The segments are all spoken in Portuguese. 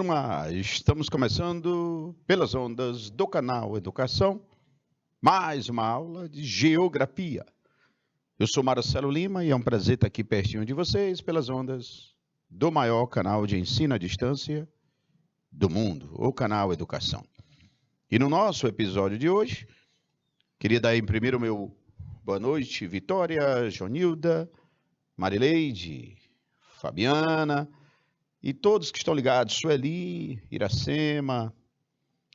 turma, estamos começando pelas ondas do canal Educação, mais uma aula de Geografia. Eu sou Marcelo Lima e é um prazer estar aqui pertinho de vocês pelas ondas do maior canal de ensino à distância do mundo, o canal Educação. E no nosso episódio de hoje, queria dar em primeiro meu boa noite, Vitória, Jonilda, Marileide, Fabiana e todos que estão ligados, Sueli, Iracema,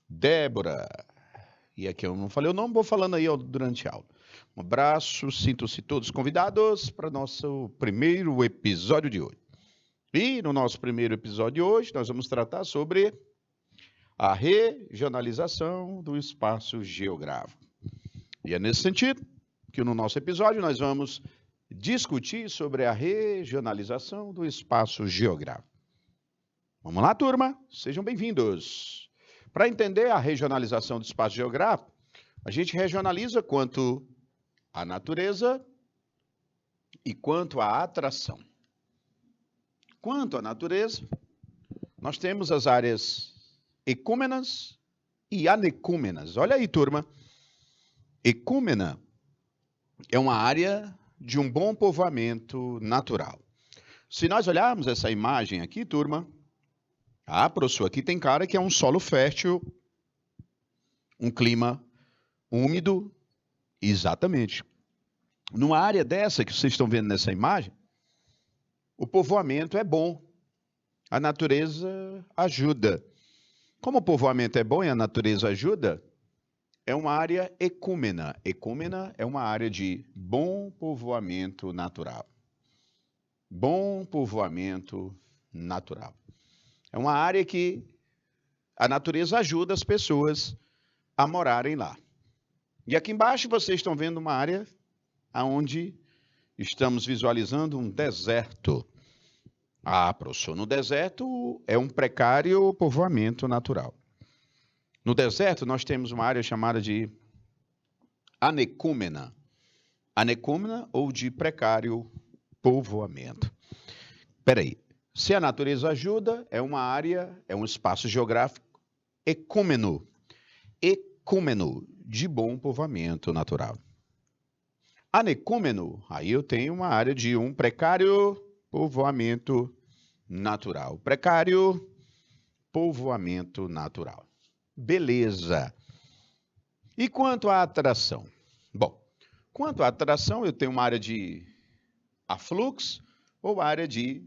Débora, e aqui eu não falei o nome, vou falando aí durante a aula. Um abraço, sintam-se todos convidados para nosso primeiro episódio de hoje. E no nosso primeiro episódio de hoje, nós vamos tratar sobre a regionalização do espaço geográfico. E é nesse sentido que no nosso episódio nós vamos discutir sobre a regionalização do espaço geográfico. Vamos lá, turma? Sejam bem-vindos. Para entender a regionalização do espaço geográfico, a gente regionaliza quanto à natureza e quanto à atração. Quanto à natureza, nós temos as áreas ecúmenas e anecúmenas. Olha aí, turma. Ecúmena é uma área de um bom povoamento natural. Se nós olharmos essa imagem aqui, turma, professor, aqui tem cara que é um solo fértil, um clima úmido, exatamente. Numa área dessa que vocês estão vendo nessa imagem, o povoamento é bom, a natureza ajuda. Como o povoamento é bom e a natureza ajuda, é uma área ecúmena. Ecúmena é uma área de bom povoamento natural. Bom povoamento natural. É uma área que a natureza ajuda as pessoas a morarem lá. E aqui embaixo vocês estão vendo uma área onde estamos visualizando um deserto. Professor, no deserto é um precário povoamento natural. No deserto nós temos uma área chamada de anecúmena. Anecúmena ou de precário povoamento. Espera aí. Se a natureza ajuda, é uma área, é um espaço geográfico ecúmeno. Ecúmeno, de bom povoamento natural. Anecúmeno, aí eu tenho uma área de um precário povoamento natural. Precário povoamento natural. Beleza. E quanto à atração? Bom, quanto à atração, eu tenho uma área de afluxo ou área de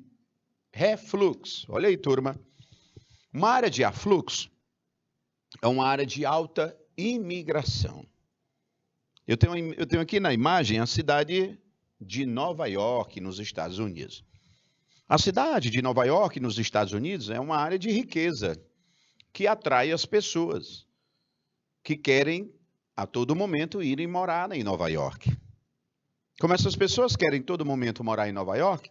refluxo. Olha aí, turma. Uma área de afluxo é uma área de alta imigração. Eu tenho aqui na imagem a cidade de Nova York, nos Estados Unidos. A cidade de Nova York, nos Estados Unidos, é uma área de riqueza que atrai as pessoas que querem a todo momento irem morar em Nova York. Como essas pessoas querem a todo momento morar em Nova York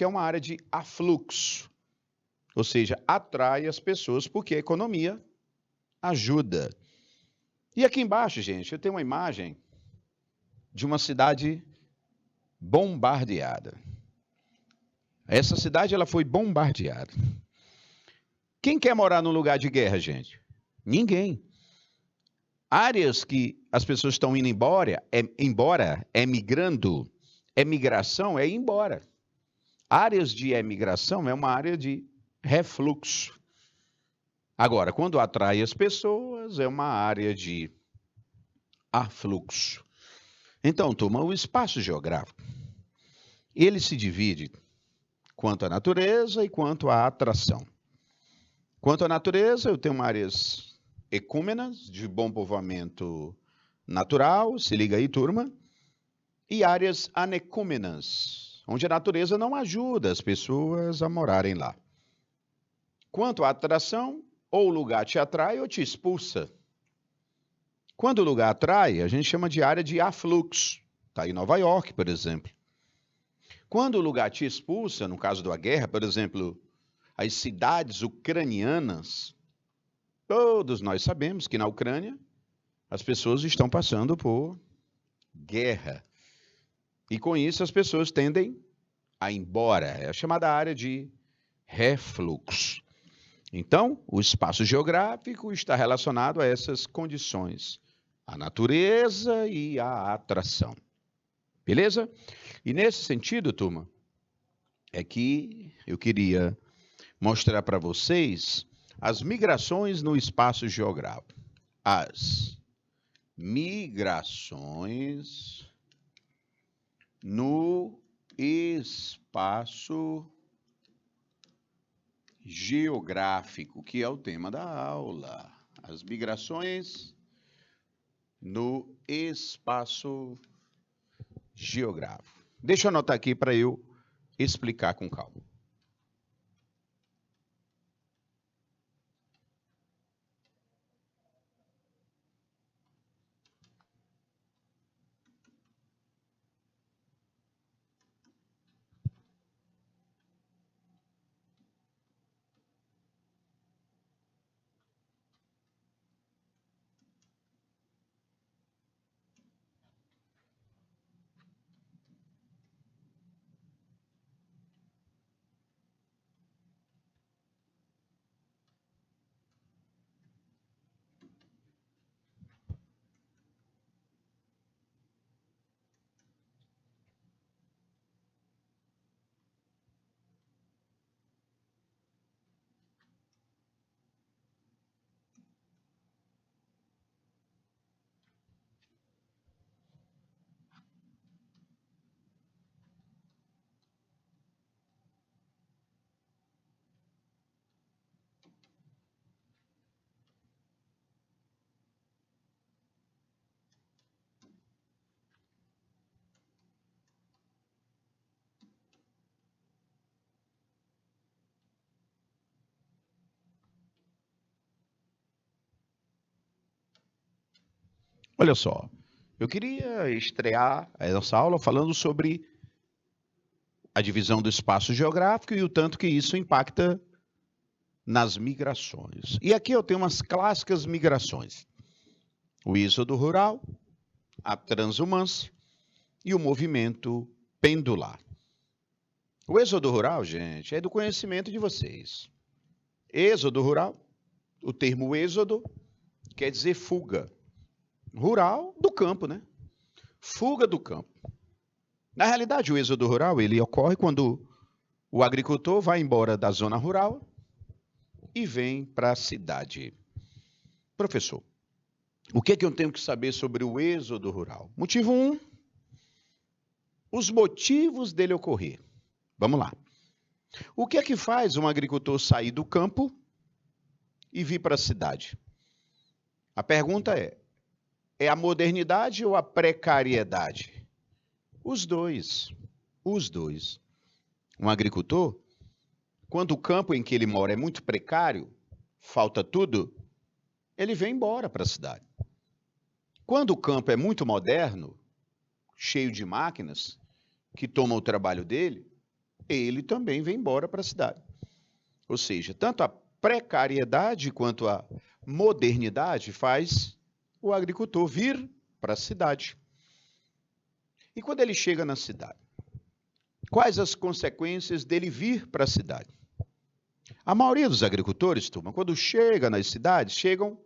é uma área de afluxo, ou seja, atrai as pessoas porque a economia ajuda. E aqui embaixo, gente, eu tenho uma imagem de uma cidade bombardeada. Essa cidade ela foi bombardeada. Quem quer morar num lugar de guerra, gente? Ninguém. Áreas que as pessoas estão indo embora, emigrando, emigração é ir embora. Áreas de emigração é uma área de refluxo. Agora, quando atrai as pessoas, é uma área de afluxo. Então, turma, o espaço geográfico, ele se divide quanto à natureza e quanto à atração. Quanto à natureza, eu tenho áreas ecúmenas, de bom povoamento natural, se liga aí, turma, e áreas anecúmenas, onde a natureza não ajuda as pessoas a morarem lá. Quanto à atração, ou o lugar te atrai ou te expulsa. Quando o lugar atrai, a gente chama de área de afluxo. Está em Nova York, por exemplo. Quando o lugar te expulsa, no caso da guerra, por exemplo, as cidades ucranianas, todos nós sabemos que na Ucrânia as pessoas estão passando por guerra. E com isso as pessoas tendem a ir embora. É a chamada área de refluxo. Então, o espaço geográfico está relacionado a essas condições, a natureza e a atração. Beleza? E nesse sentido, turma, é que eu queria mostrar para vocês as migrações no espaço geográfico. As migrações no espaço geográfico, que é o tema da aula. As migrações no espaço geográfico. Deixa eu anotar aqui para eu explicar com calma. Olha só, eu queria estrear essa aula falando sobre a divisão do espaço geográfico e o tanto que isso impacta nas migrações. E aqui eu tenho umas clássicas migrações: o êxodo rural, a transumância e o movimento pendular. O êxodo rural, gente, é do conhecimento de vocês. Êxodo rural, o termo êxodo quer dizer fuga. Rural do campo, né? Fuga do campo. Na realidade, o êxodo rural ele ocorre quando o agricultor vai embora da zona rural e vem para a cidade. Professor, o que é que eu tenho que saber sobre o êxodo rural? Motivo 1, os motivos dele ocorrer. Vamos lá. O que é que faz um agricultor sair do campo e vir para a cidade? A pergunta é a modernidade ou a precariedade? Os dois. Os dois. Um agricultor, quando o campo em que ele mora é muito precário, falta tudo, ele vem embora para a cidade. Quando o campo é muito moderno, cheio de máquinas que tomam o trabalho dele, ele também vem embora para a cidade. Ou seja, tanto a precariedade quanto a modernidade faz o agricultor vir para a cidade. E quando ele chega na cidade, quais as consequências dele vir para a cidade? A maioria dos agricultores, turma, quando chega nas cidades, chegam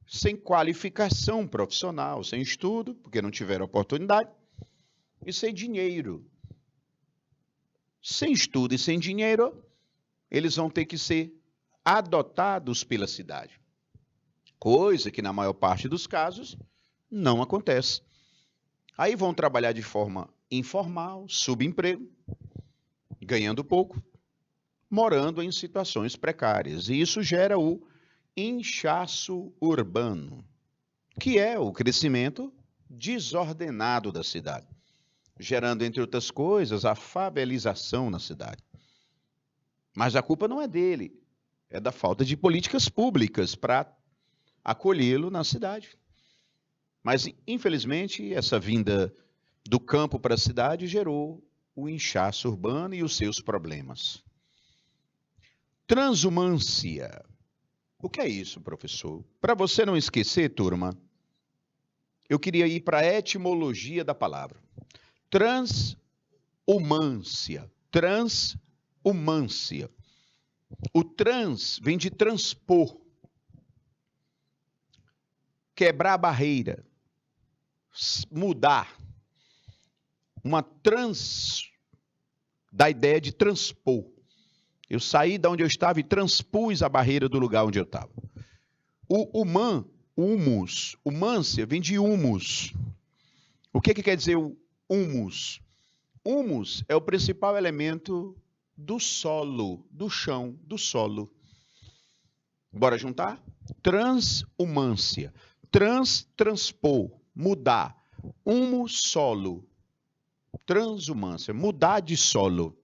sem qualificação profissional, sem estudo, porque não tiveram oportunidade, e sem dinheiro. Sem estudo e sem dinheiro, eles vão ter que ser adotados pela cidade. Coisa que, na maior parte dos casos, não acontece. Aí vão trabalhar de forma informal, subemprego, ganhando pouco, morando em situações precárias. E isso gera o inchaço urbano, que é o crescimento desordenado da cidade, gerando, entre outras coisas, a favelização na cidade. Mas a culpa não é dele, é da falta de políticas públicas para acolhê-lo na cidade. Mas, infelizmente, essa vinda do campo para a cidade gerou o inchaço urbano e os seus problemas. Transumância. O que é isso, professor? Para você não esquecer, turma, eu queria ir para a etimologia da palavra. Transumância. Transumância. O trans vem de transpor, quebrar a barreira, mudar. Uma da ideia de transpor. Eu saí de onde eu estava e transpus a barreira do lugar onde eu estava. O humus, humância, vem de humus. O que quer dizer o humus? Humus é o principal elemento do solo, do chão, do solo. Bora juntar? Transhumância. Transpor, mudar. Humus, solo. Transhumância, mudar de solo.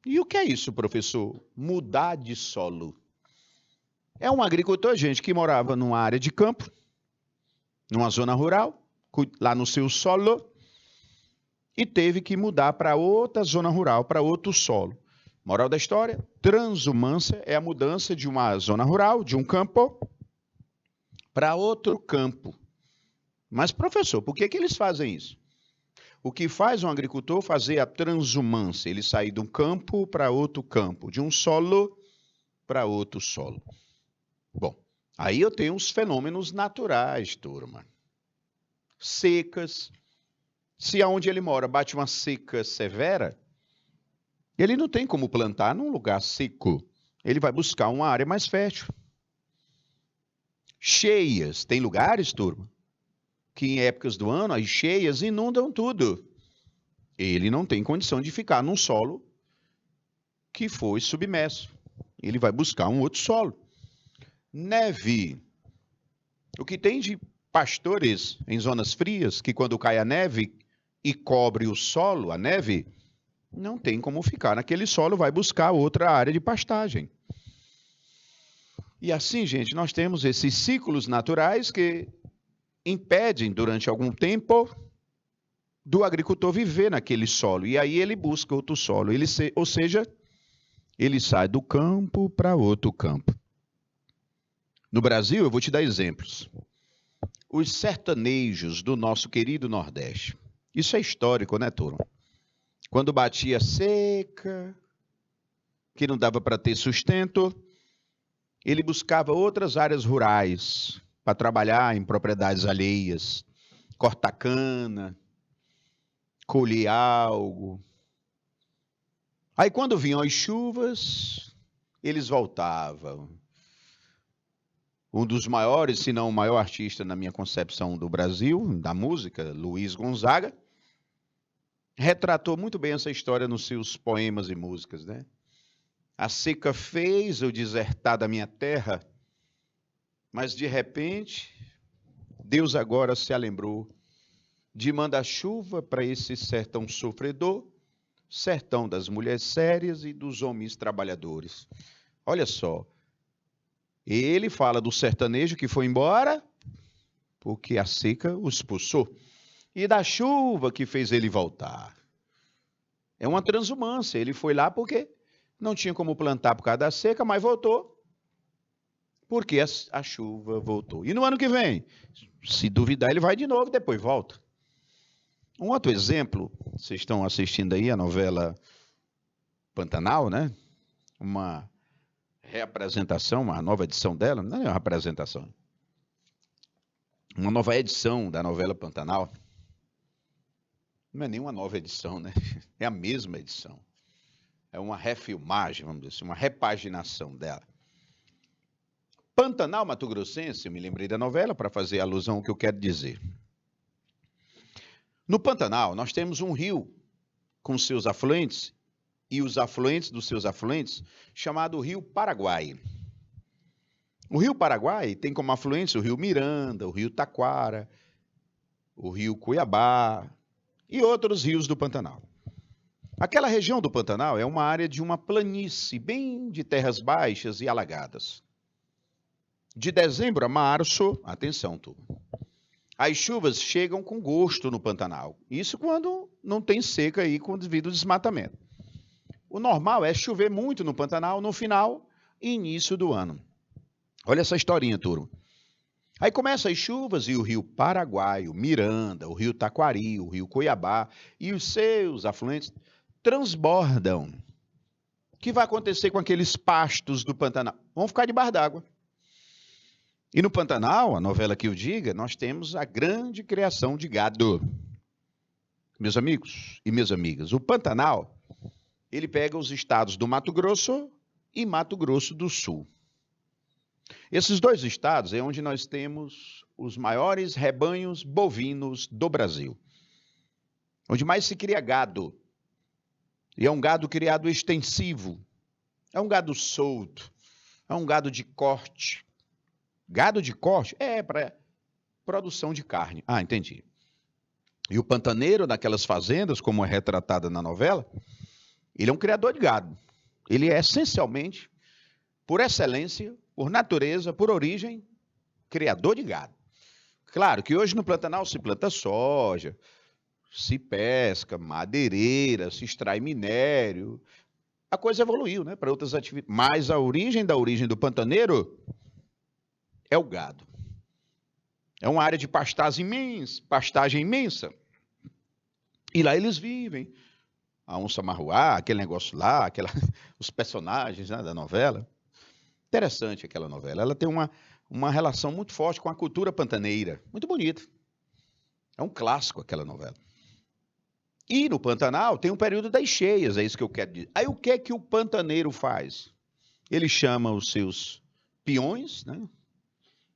E o que é isso, professor? Mudar de solo. É um agricultor, gente, que morava numa área de campo, numa zona rural, lá no seu solo, e teve que mudar para outra zona rural, para outro solo. Moral da história, transhumância é a mudança de uma zona rural, de um campo, para outro campo. Mas, professor, por que eles fazem isso? O que faz um agricultor fazer a transhumância? Ele sair de um campo para outro campo, de um solo para outro solo. Bom, aí eu tenho os fenômenos naturais, turma. Secas. Se aonde ele mora bate uma seca severa, ele não tem como plantar num lugar seco. Ele vai buscar uma área mais fértil. Cheias. Tem lugares, turma, que em épocas do ano as cheias inundam tudo. Ele não tem condição de ficar num solo que foi submerso. Ele vai buscar um outro solo. Neve. O que tem de pastores em zonas frias, que quando cai a neve e cobre o solo, a neve, não tem como ficar naquele solo, vai buscar outra área de pastagem. E assim, gente, nós temos esses ciclos naturais que impedem, durante algum tempo, do agricultor viver naquele solo. E aí ele busca outro solo. Ou seja, ele sai do campo para outro campo. No Brasil, eu vou te dar exemplos. Os sertanejos do nosso querido Nordeste. Isso é histórico, né, turma? Quando batia seca, que não dava para ter sustento, ele buscava outras áreas rurais para trabalhar em propriedades alheias, cortar cana, colher algo. Aí quando vinham as chuvas, eles voltavam. Um dos maiores, se não o maior artista na minha concepção do Brasil, da música, Luiz Gonzaga, retratou muito bem essa história nos seus poemas e músicas, né? A seca fez eu desertar da minha terra, mas de repente, Deus agora se alembrou de mandar chuva para esse sertão sofredor, sertão das mulheres sérias e dos homens trabalhadores. Olha só, ele fala do sertanejo que foi embora porque a seca o expulsou, e da chuva que fez ele voltar. É uma transhumância, ele foi lá porque não tinha como plantar por causa da seca, mas voltou porque a chuva voltou. E no ano que vem, se duvidar, ele vai de novo, depois volta. Um outro exemplo, vocês estão assistindo aí a novela Pantanal, né? Uma reapresentação, uma nova edição dela, não é uma apresentação, uma nova edição da novela Pantanal. Não é nenhuma nova edição, né? É a mesma edição. É uma refilmagem, vamos dizer assim, uma repaginação dela. Pantanal Mato Grossense, eu me lembrei da novela para fazer alusão ao que eu quero dizer. No Pantanal, nós temos um rio com seus afluentes e os afluentes dos seus afluentes, chamado Rio Paraguai. O Rio Paraguai tem como afluentes o Rio Miranda, o Rio Taquara, o Rio Cuiabá e outros rios do Pantanal. Aquela região do Pantanal é uma área de uma planície, bem de terras baixas e alagadas. De dezembro a março, atenção, turma, as chuvas chegam com gosto no Pantanal. Isso quando não tem seca aí devido ao desmatamento. O normal é chover muito no Pantanal no final e início do ano. Olha essa historinha, turma. Aí começam as chuvas e o Rio Paraguai, o Miranda, o Rio Taquari, o Rio Cuiabá e os seus afluentes transbordam. O que vai acontecer com aqueles pastos do Pantanal? Vão ficar debaixo d'água. E no Pantanal, a novela que o diga, nós temos a grande criação de gado. Meus amigos e minhas amigas, o Pantanal, ele pega os estados do Mato Grosso e Mato Grosso do Sul. Esses dois estados é onde nós temos os maiores rebanhos bovinos do Brasil. Onde mais se cria gado. E é um gado criado extensivo. É um gado solto. É um gado de corte. Gado de corte é para produção de carne. Ah, entendi. E o pantaneiro naquelas fazendas, como é retratada na novela, ele é um criador de gado. Ele é essencialmente, por excelência, por natureza, por origem, criador de gado. Claro que hoje no Pantanal se planta soja, se pesca, madeireira, se extrai minério. A coisa evoluiu, né, para outras atividades. Mas a origem do pantaneiro é o gado. É uma área de pastagem imensa. E lá eles vivem. A onça marruá, aquele negócio lá, os personagens, né, da novela. Interessante aquela novela. Ela tem uma relação muito forte com a cultura pantaneira. Muito bonita. É um clássico aquela novela. E no Pantanal tem um período das cheias, é isso que eu quero dizer. Aí o que é que o pantaneiro faz? Ele chama os seus peões, né?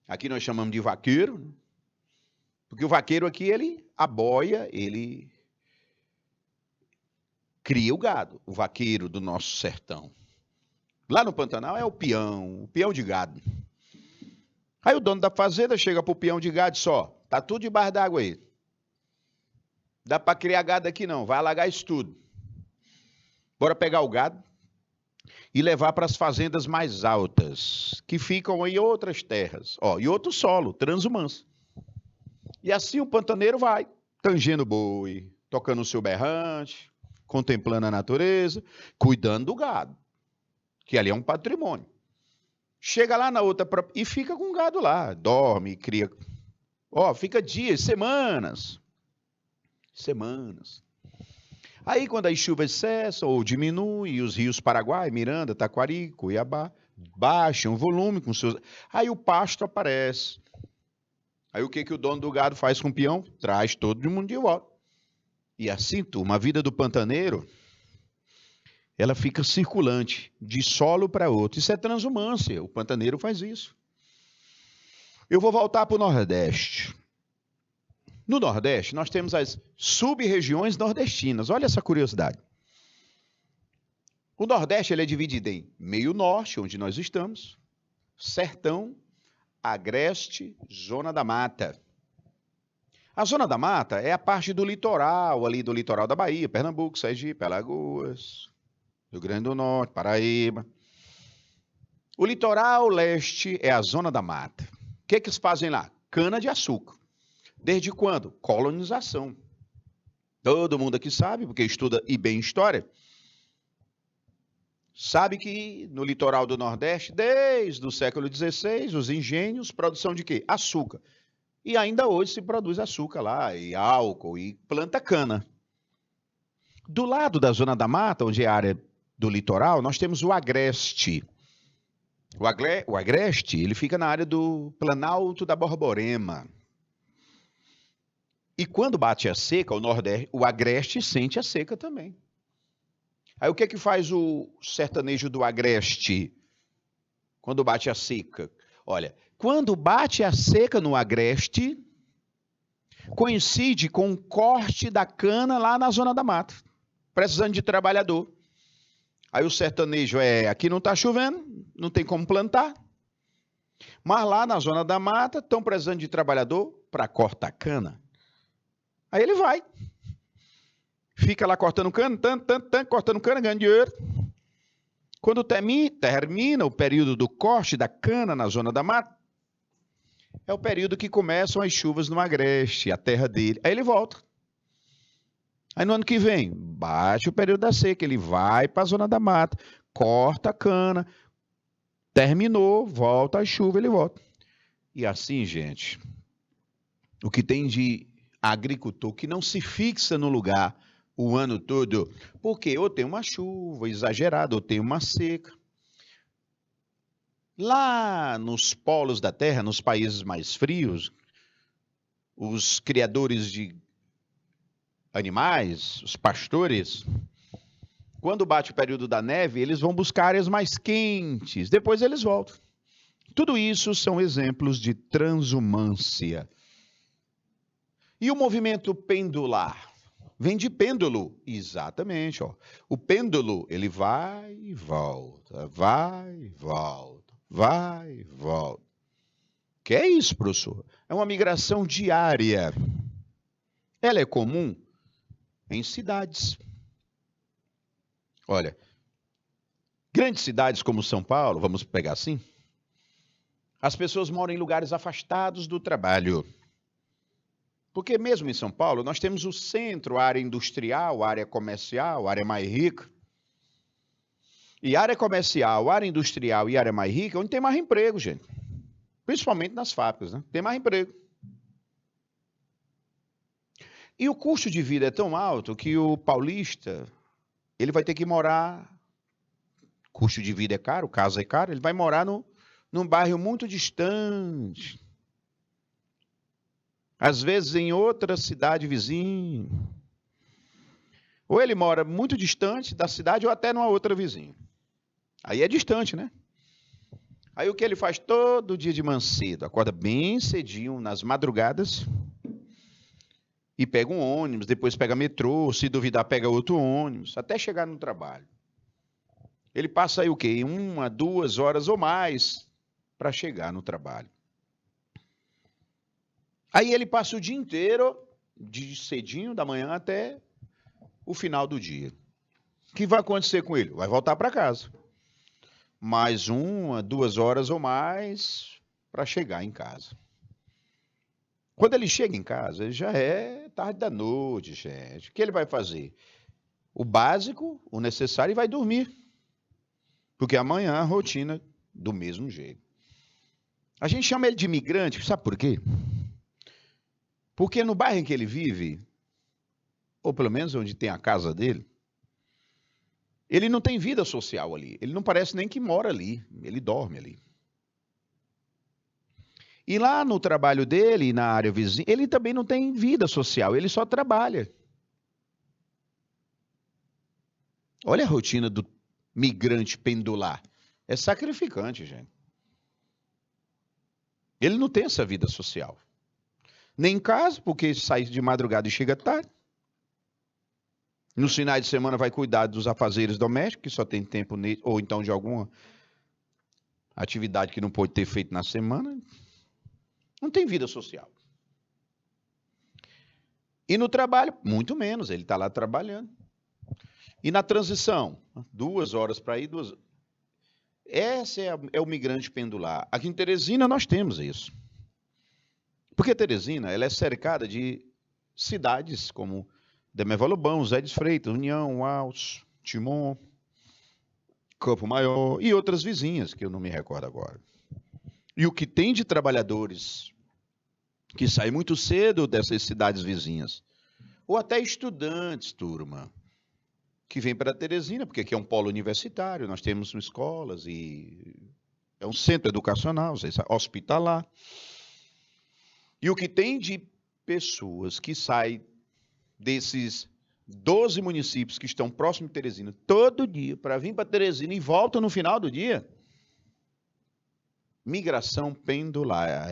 Aqui nós chamamos de vaqueiro, né? Porque o vaqueiro aqui, ele aboia, ele cria o gado, o vaqueiro do nosso sertão. Lá no Pantanal é o peão de gado. Aí o dono da fazenda chega pro peão de gado e diz, ó, tá tudo debaixo d'água aí. Dá para criar gado aqui não, vai alagar isso tudo. Bora pegar o gado e levar para as fazendas mais altas, que ficam em outras terras, ó, e outro solo, transumância. E assim o pantaneiro vai, tangendo boi, tocando o seu berrante, contemplando a natureza, cuidando do gado, que ali é um patrimônio. Chega lá na outra e fica com o gado lá, dorme, cria, ó, fica dias, semanas. Aí quando as chuvas cessam ou diminuem, e os rios Paraguai, Miranda, Taquari, Cuiabá, baixam o volume com seus... Aí o pasto aparece. Aí o que o dono do gado faz com o peão? Traz todo mundo de volta. E assim, turma, a vida do pantaneiro, ela fica circulante, de solo para outro. Isso é transumância, o pantaneiro faz isso. Eu vou voltar para o Nordeste. No Nordeste, nós temos as sub-regiões nordestinas. Olha essa curiosidade. O Nordeste ele é dividido em meio norte, onde nós estamos, sertão, agreste, zona da mata. A zona da mata é a parte do litoral, ali do litoral da Bahia, Pernambuco, Sergipe, Alagoas, Rio Grande do Norte, Paraíba. O litoral leste é a zona da mata. O que eles fazem lá? Cana-de-açúcar. Desde quando? Colonização. Todo mundo aqui sabe, porque estuda e bem história, sabe que no litoral do Nordeste, desde o século XVI, os engenhos, produção de quê? Açúcar. E ainda hoje se produz açúcar lá, e álcool, e planta cana. Do lado da zona da mata, onde é a área do litoral, nós temos o agreste. O agreste, ele fica na área do Planalto da Borborema. E quando bate a seca, o Nordeste, o agreste sente a seca também. Aí o que faz o sertanejo do agreste quando bate a seca? Olha, quando bate a seca no agreste, coincide com o corte da cana lá na zona da mata, precisando de trabalhador. Aí o sertanejo aqui não está chovendo, não tem como plantar, mas lá na zona da mata estão precisando de trabalhador para cortar cana. Aí ele vai, fica lá cortando cana, cortando cana, ganhando dinheiro. Quando termina o período do corte da cana na zona da mata, é o período que começam as chuvas no agreste, a terra dele. Aí ele volta. Aí no ano que vem, bate o período da seca, ele vai para a zona da mata, corta a cana, terminou, volta a chuva, ele volta. E assim, gente, o que tem de agricultor que não se fixa no lugar o ano todo, porque ou tem uma chuva exagerada, ou tem uma seca. Lá nos polos da Terra, nos países mais frios, os criadores de animais, os pastores, quando bate o período da neve, eles vão buscar áreas mais quentes, depois eles voltam. Tudo isso são exemplos de transumância. E o movimento pendular? Vem de pêndulo, exatamente. Ó. O pêndulo, ele vai e volta, vai e volta, vai e volta. Que é isso, professor? É uma migração diária. Ela é comum em cidades. Olha, grandes cidades como São Paulo, vamos pegar assim, as pessoas moram em lugares afastados do trabalho. Porque mesmo em São Paulo, nós temos o centro, a área industrial, a área comercial, a área mais rica. E área comercial, área industrial e área mais rica, onde tem mais emprego, gente. Principalmente nas fábricas, né? Tem mais emprego. E o custo de vida é tão alto que o paulista, ele vai ter que morar, custo de vida é caro, casa é caro, ele vai morar num bairro muito distante. Às vezes em outra cidade vizinha. Ou ele mora muito distante da cidade ou até numa outra vizinha. Aí é distante, né? Aí o que ele faz todo dia de manhã cedo? Acorda bem cedinho, nas madrugadas, e pega um ônibus, depois pega metrô, se duvidar pega outro ônibus, até chegar no trabalho. Ele passa aí o quê? 1, 2 horas ou mais para chegar no trabalho. Aí ele passa o dia inteiro, de cedinho, da manhã até o final do dia. O que vai acontecer com ele? Vai voltar para casa. Mais 1, 2 horas ou mais para chegar em casa. Quando ele chega em casa, já é tarde da noite, gente. O que ele vai fazer? O básico, o necessário, e vai dormir. Porque amanhã a rotina do mesmo jeito. A gente chama ele de imigrante, sabe por quê? Porque no bairro em que ele vive, ou pelo menos onde tem a casa dele, ele não tem vida social ali. Ele não parece nem que mora ali. Ele dorme ali. E lá no trabalho dele, na área vizinha, ele também não tem vida social. Ele só trabalha. Olha a rotina do migrante pendular. É sacrificante, gente. Ele não tem essa vida social. Nem em casa, porque sai de madrugada e chega tarde. Nos finais de semana vai cuidar dos afazeres domésticos, que só tem tempo, ou então de alguma atividade que não pôde ter feito na semana. Não tem vida social. E no trabalho, muito menos, ele está lá trabalhando. E na transição, 2 horas para ir, 2 horas. Esse é o migrante pendular. Aqui em Teresina nós temos isso. Porque Teresina ela é cercada de cidades como Demeva Lobão, Zé de Freitas, União, Altos, Timon, Campo Maior e outras vizinhas, que eu não me recordo agora. E o que tem de trabalhadores que saem muito cedo dessas cidades vizinhas, ou até estudantes, turma, que vêm para Teresina, porque aqui é um polo universitário, nós temos escolas e é um centro educacional, hospitalar. E o que tem de pessoas que saem desses 12 municípios que estão próximos de Teresina todo dia para vir para Teresina e voltam no final do dia. Migração pendular.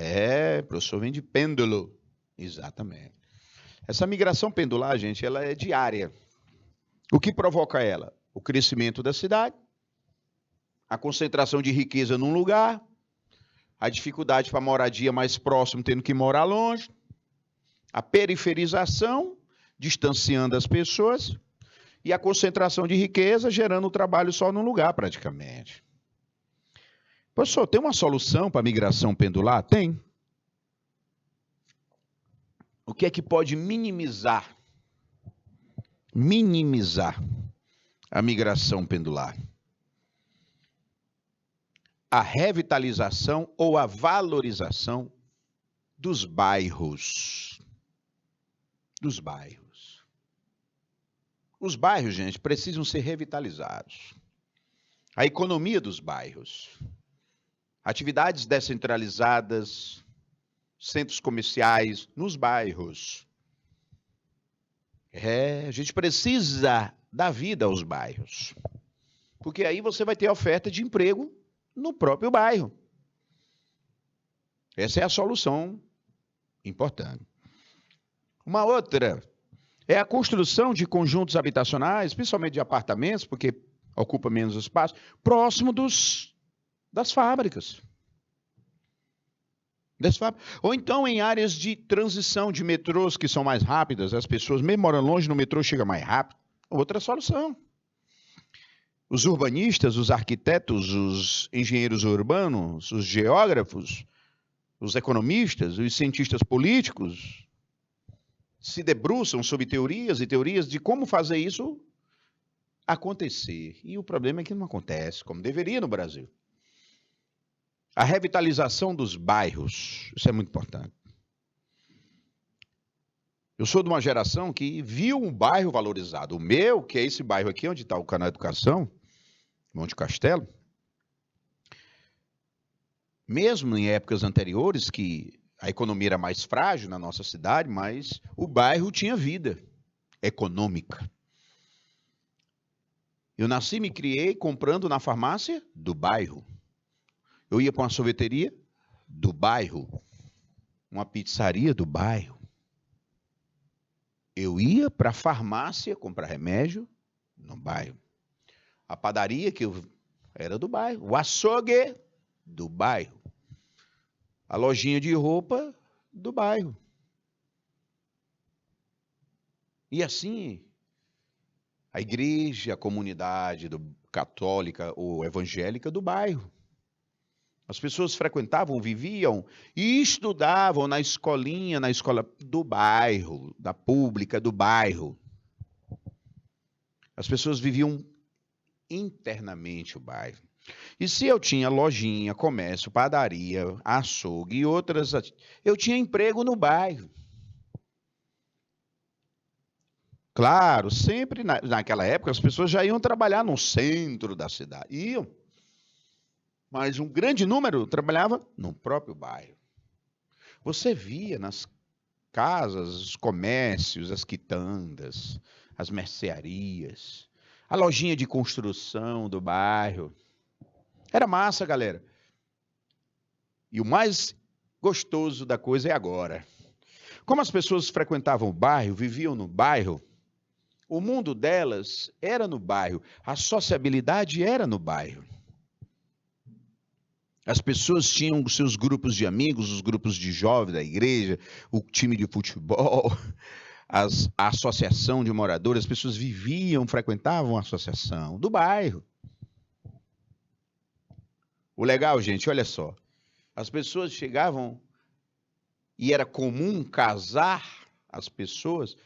Professor, vem de pêndulo. Exatamente. Essa migração pendular, gente, ela é diária. O que provoca ela? O crescimento da cidade, a concentração de riqueza num lugar, a dificuldade para moradia mais próximo, tendo que morar longe, a periferização, distanciando as pessoas, e a concentração de riqueza, gerando o trabalho só num lugar, praticamente. Professor, tem uma solução para a migração pendular? Tem. O que é que pode minimizar a migração pendular? A revitalização ou a valorização dos bairros. Os bairros, gente, precisam ser revitalizados. A economia dos bairros, atividades descentralizadas, centros comerciais nos bairros. A gente precisa dar vida aos bairros, porque aí você vai ter oferta de emprego no próprio bairro. Essa é a solução importante. Uma outra é a construção de conjuntos habitacionais, principalmente de apartamentos, porque ocupa menos espaço, próximo das fábricas. Ou então em áreas de transição de metrôs que são mais rápidas, as pessoas, mesmo morando longe, no metrô chega mais rápido. Outra solução. Os urbanistas, os arquitetos, os engenheiros urbanos, os geógrafos, os economistas, os cientistas políticos se debruçam sobre teorias e teorias de como fazer isso acontecer. E o problema é que não acontece como deveria no Brasil. A revitalização dos bairros, isso é muito importante. Eu sou de uma geração que viu um bairro valorizado. O meu, que é esse bairro aqui, onde está o Canal Educação, Monte Castelo, mesmo em épocas anteriores, que a economia era mais frágil na nossa cidade, mas o bairro tinha vida econômica. Eu nasci e me criei comprando na farmácia do bairro. Eu ia para uma sorveteria do bairro, uma pizzaria do bairro. Eu ia para a farmácia comprar remédio no bairro. A padaria que eu era do bairro. O açougue do bairro. A lojinha de roupa do bairro. E assim, a igreja, a comunidade católica ou evangélica do bairro. As pessoas frequentavam, viviam e estudavam na escolinha, na escola do bairro, da pública do bairro. As pessoas viviam internamente o bairro. E se eu tinha lojinha, comércio, padaria, açougue e outras, eu tinha emprego no bairro. Claro, sempre naquela época as pessoas já iam trabalhar no centro da cidade. Iam. Mas um grande número trabalhava no próprio bairro. Você via nas casas, os comércios, as quitandas, as mercearias, a lojinha de construção do bairro. Era massa, galera. E o mais gostoso da coisa é agora. Como as pessoas frequentavam o bairro, viviam no bairro, o mundo delas era no bairro, a sociabilidade era no bairro. As pessoas tinham os seus grupos de amigos, os grupos de jovens da igreja, o time de futebol, a associação de moradores. As pessoas viviam, frequentavam a associação do bairro. O legal, gente, olha só. As pessoas chegavam e era comum casar as pessoas,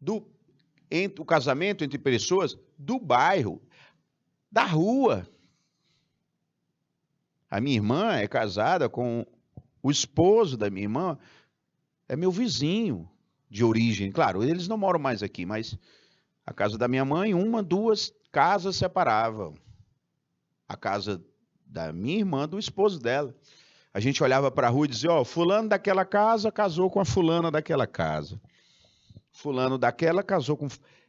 o casamento entre pessoas do bairro, da rua. A minha irmã é casada com o esposo da minha irmã, é meu vizinho de origem. Claro, eles não moram mais aqui, mas a casa da minha mãe, duas casas separavam. A casa da minha irmã, do esposo dela. A gente olhava para a rua e dizia, fulano daquela casa casou com a fulana daquela casa. Fulano daquela casou com...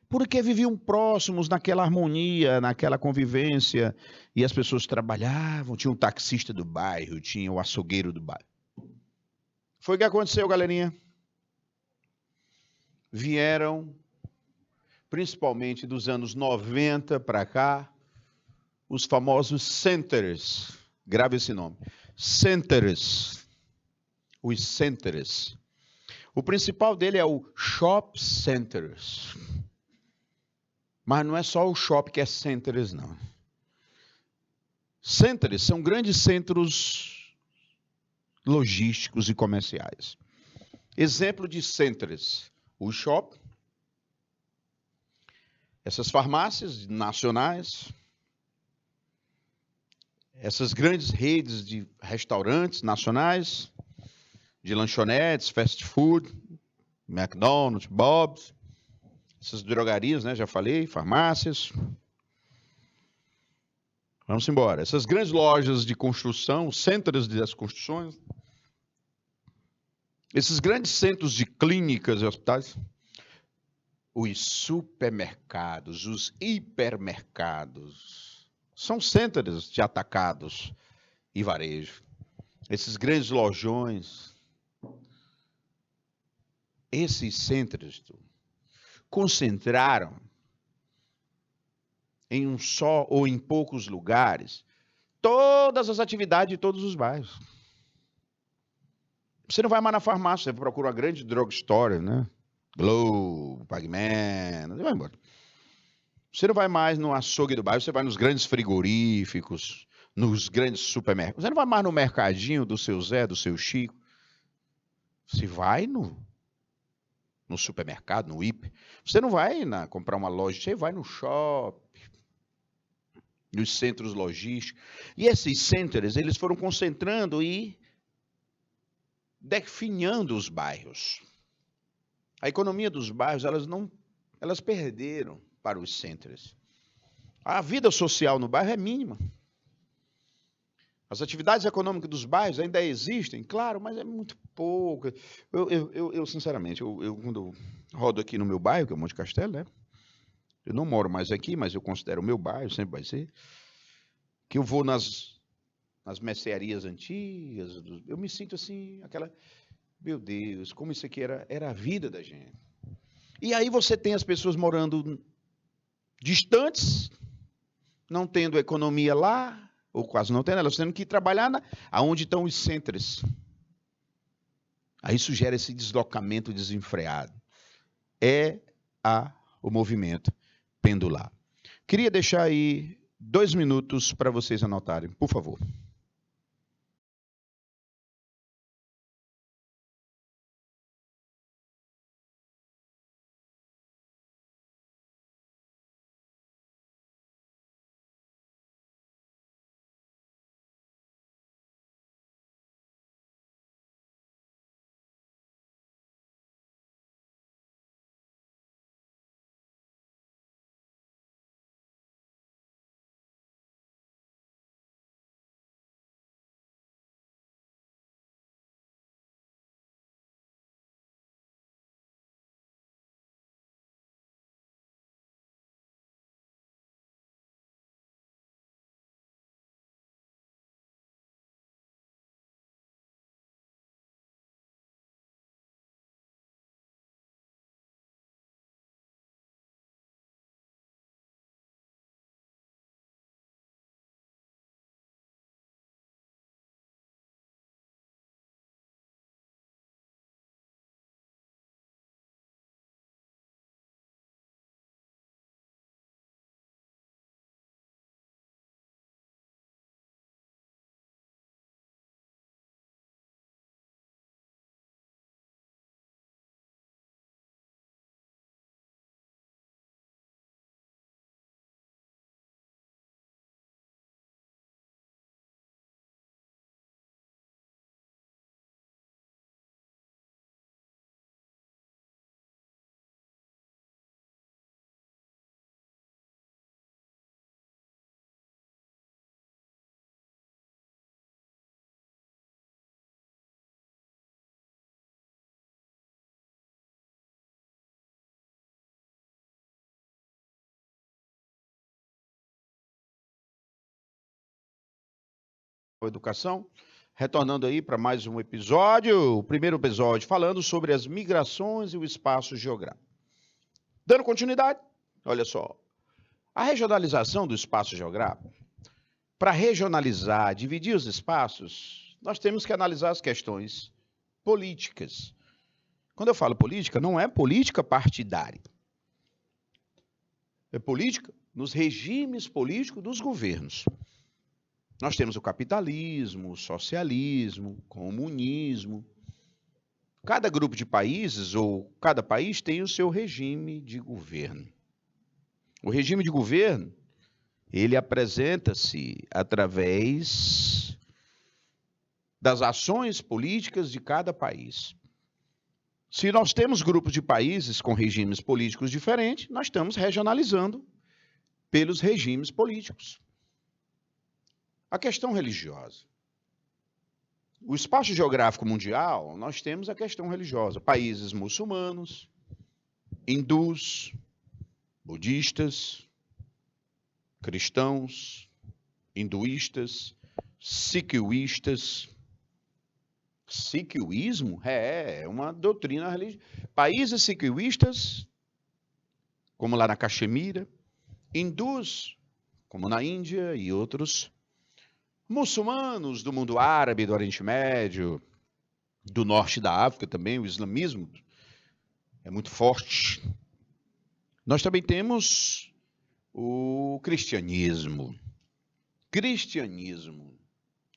Porque viviam próximos naquela harmonia, naquela convivência, e as pessoas trabalhavam, tinha um taxista do bairro, tinha o açougueiro do bairro. Foi o que aconteceu, galerinha. Vieram, principalmente dos anos 90 para cá, os famosos centers. Grave esse nome. Centers. Os centers. O principal dele é o shop centers. Mas não é só o shopping que é centers, não. Centers são grandes centros logísticos e comerciais. Exemplo de centers, o shopping, essas farmácias nacionais, essas grandes redes de restaurantes nacionais, de lanchonetes, fast food, McDonald's, Bob's, essas drogarias, né? Já falei, farmácias. Vamos embora. Essas grandes lojas de construção, centros das construções, esses grandes centros de clínicas e hospitais, os supermercados, os hipermercados, são centros de atacados e varejo. Esses grandes lojões, esses centros concentraram em um só ou em poucos lugares todas as atividades de todos os bairros. Você não vai mais na farmácia, você procura uma grande drugstore, né? Globo, Pac-Man, você vai embora. Você não vai mais no açougue do bairro, você vai nos grandes frigoríficos, nos grandes supermercados. Você não vai mais no mercadinho do seu Zé, do seu Chico. Você vai no supermercado, no hiper. Você não vai comprar uma loja, você vai no shopping, nos centros logísticos. E esses centros, eles foram concentrando e definhando os bairros. A economia dos bairros, elas perderam para os centros. A vida social no bairro é mínima. As atividades econômicas dos bairros ainda existem, claro, mas é muito pouco. Eu sinceramente, quando eu rodo aqui no meu bairro, que é o Monte Castelo, né? Eu não moro mais aqui, mas eu considero o meu bairro, sempre vai ser. Que eu vou nas mercearias antigas, eu me sinto assim, meu Deus, como isso aqui era a vida da gente. E aí você tem as pessoas morando distantes, não tendo economia lá, ou quase não tendo, elas tendo que trabalhar aonde estão os centros. Aí isso gera esse deslocamento desenfreado. É o movimento pendular. Queria deixar aí 2 minutos para vocês anotarem, por favor. Educação, retornando aí para mais um episódio, o primeiro episódio falando sobre as migrações e o espaço geográfico. Dando continuidade, olha só, a regionalização do espaço geográfico, para regionalizar, dividir os espaços, nós temos que analisar as questões políticas. Quando eu falo política, não é política partidária, é política nos regimes políticos dos governos. Nós temos o capitalismo, o socialismo, o comunismo. Cada grupo de países, ou cada país, tem o seu regime de governo. O regime de governo, ele apresenta-se através das ações políticas de cada país. Se nós temos grupos de países com regimes políticos diferentes, nós estamos regionalizando pelos regimes políticos. A questão religiosa. O espaço geográfico mundial, nós temos a questão religiosa. Países muçulmanos, hindus, budistas, cristãos, hinduístas, sikhistas. Sikhismo é uma doutrina religiosa. Países sikhistas, como lá na Caxemira, hindus, como na Índia e outros, muçulmanos do mundo árabe, do Oriente Médio, do norte da África também, o islamismo é muito forte. Nós também temos o cristianismo. Cristianismo,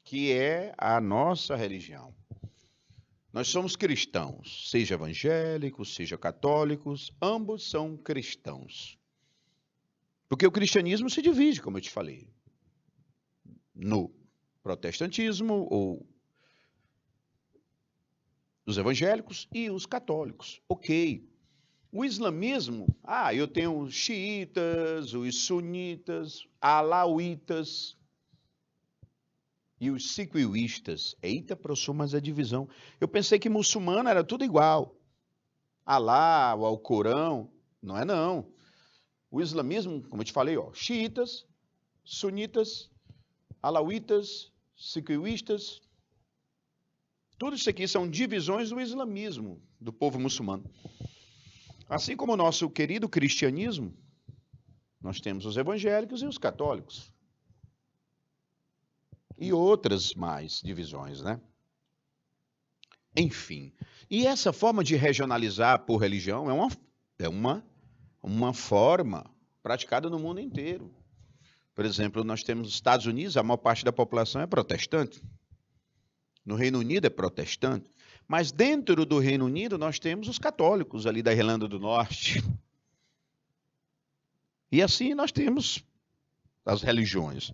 que é a nossa religião. Nós somos cristãos, seja evangélicos, seja católicos, ambos são cristãos. Porque o cristianismo se divide, como eu te falei, no protestantismo, ou os evangélicos e os católicos. Ok. O islamismo, eu tenho os xiitas, os sunitas, alauítas e os sikhistas. Eita, professor, mas a divisão. Eu pensei que muçulmano era tudo igual. Alá, o Alcorão. Não é não. O islamismo, como eu te falei, xiitas, sunitas, alauítas, sikhistas. Tudo isso aqui são divisões do islamismo, do povo muçulmano. Assim como o nosso querido cristianismo, nós temos os evangélicos e os católicos. E outras mais divisões, né? Enfim. E essa forma de regionalizar por religião é uma forma praticada no mundo inteiro. Por exemplo, nós temos nos Estados Unidos, a maior parte da população é protestante. No Reino Unido é protestante. Mas dentro do Reino Unido nós temos os católicos ali da Irlanda do Norte. E assim nós temos as religiões.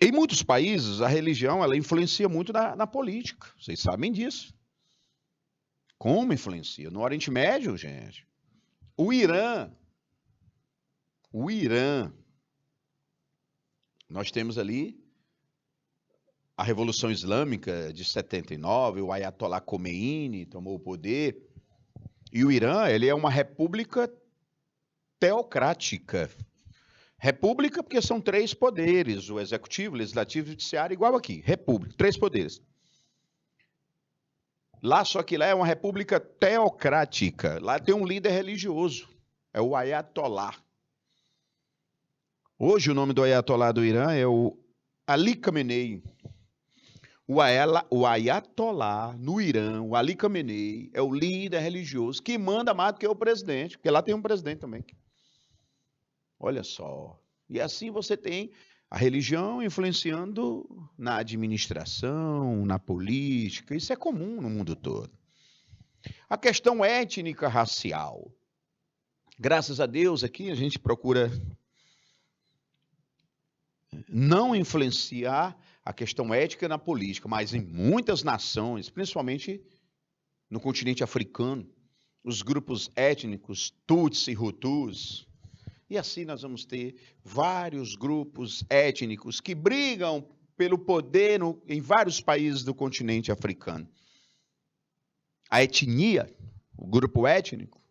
Em muitos países, a religião ela influencia muito na política. Vocês sabem disso. Como influencia? No Oriente Médio, gente. O Irã. Nós temos ali a Revolução Islâmica de 79, o Ayatollah Khomeini tomou o poder. E o Irã, ele é uma república teocrática. República porque são 3 poderes, o executivo, o legislativo e o judiciário, igual aqui. República, 3 poderes. Lá, só que lá é uma república teocrática. Lá tem um líder religioso, é o Ayatollah. Hoje o nome do Ayatollah do Irã é o Ali Khamenei. O Ayatollah no Irã, o Ali Khamenei, é o líder religioso que manda mais do que o presidente, porque lá tem um presidente também. Olha só. E assim você tem a religião influenciando na administração, na política. Isso é comum no mundo todo. A questão étnica racial. Graças a Deus aqui a gente procura não influenciar a questão ética na política, mas em muitas nações, principalmente no continente africano, os grupos étnicos Tutsi e Hutus. E assim nós vamos ter vários grupos étnicos que brigam pelo poder em vários países do continente africano. A etnia, o grupo étnico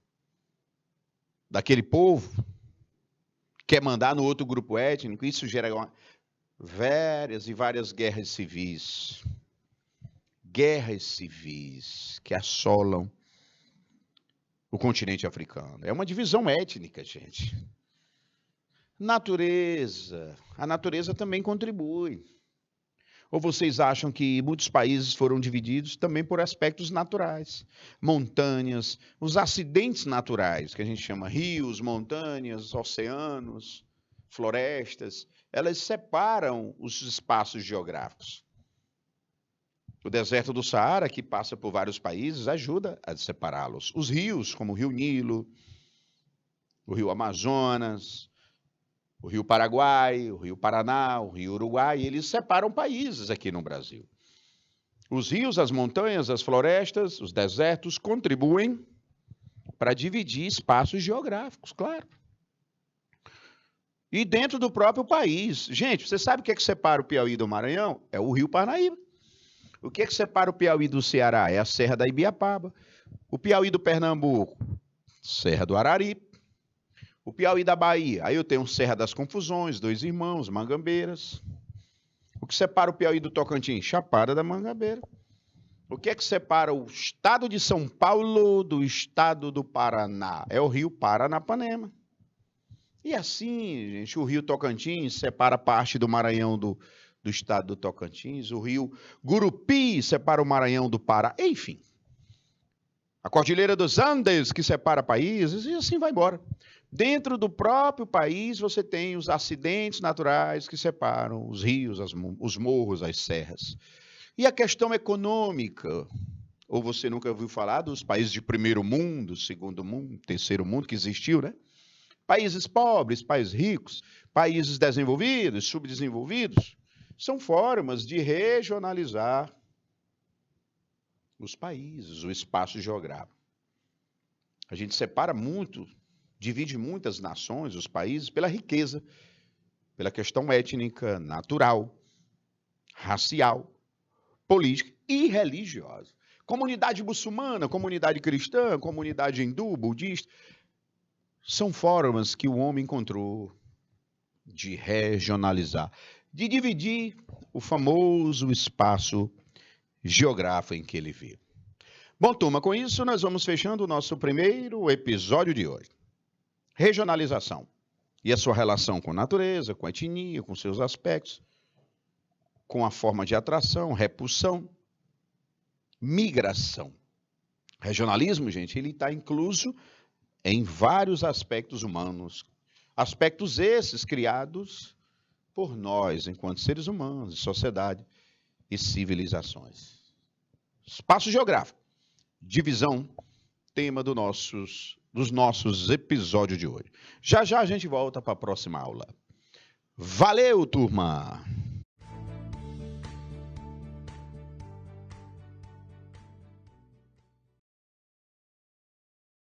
daquele povo, quer mandar no outro grupo étnico, isso gera várias guerras civis. Guerras civis que assolam o continente africano. É uma divisão étnica, gente. Natureza. A natureza também contribui. Ou vocês acham que muitos países foram divididos também por aspectos naturais? Montanhas, os acidentes naturais, que a gente chama rios, montanhas, oceanos, florestas, elas separam os espaços geográficos. O deserto do Saara, que passa por vários países, ajuda a separá-los. Os rios, como o Rio Nilo, o Rio Amazonas, o Rio Paraguai, o Rio Paraná, o Rio Uruguai, eles separam países aqui no Brasil. Os rios, as montanhas, as florestas, os desertos contribuem para dividir espaços geográficos, claro. E dentro do próprio país. Gente, você sabe o que é que separa o Piauí do Maranhão? É o Rio Parnaíba. O que é que separa o Piauí do Ceará? É a Serra da Ibiapaba. O Piauí do Pernambuco, Serra do Araripe. O Piauí da Bahia, aí eu tenho Serra das Confusões, Dois Irmãos, Mangambeiras. O que separa o Piauí do Tocantins? Chapada da Mangabeira. O que é que separa o estado de São Paulo do estado do Paraná? É o rio Paranapanema. E assim, gente, o rio Tocantins separa parte do Maranhão do estado do Tocantins. O rio Gurupi separa o Maranhão do Pará. Enfim, a Cordilheira dos Andes que separa países e assim vai embora. Dentro do próprio país você tem os acidentes naturais que separam os rios, os morros, as serras. E a questão econômica, ou você nunca ouviu falar dos países de primeiro mundo, segundo mundo, terceiro mundo que existiu, né? Países pobres, países ricos, países desenvolvidos, subdesenvolvidos, são formas de regionalizar os países, o espaço geográfico. A gente separa muito, divide muitas nações, os países, pela riqueza, pela questão étnica, natural, racial, política e religiosa. Comunidade muçulmana, comunidade cristã, comunidade hindu, budista, são formas que o homem encontrou de regionalizar, de dividir o famoso espaço geográfico em que ele vive. Bom, turma, com isso nós vamos fechando o nosso primeiro episódio de hoje. Regionalização e a sua relação com a natureza, com a etnia, com seus aspectos, com a forma de atração, repulsão, migração. Regionalismo, gente, ele está incluso em vários aspectos humanos, aspectos esses criados por nós, enquanto seres humanos, sociedade e civilizações. Espaço geográfico, divisão, tema dos nossos episódios de hoje. Já já a gente volta para a próxima aula. Valeu, turma!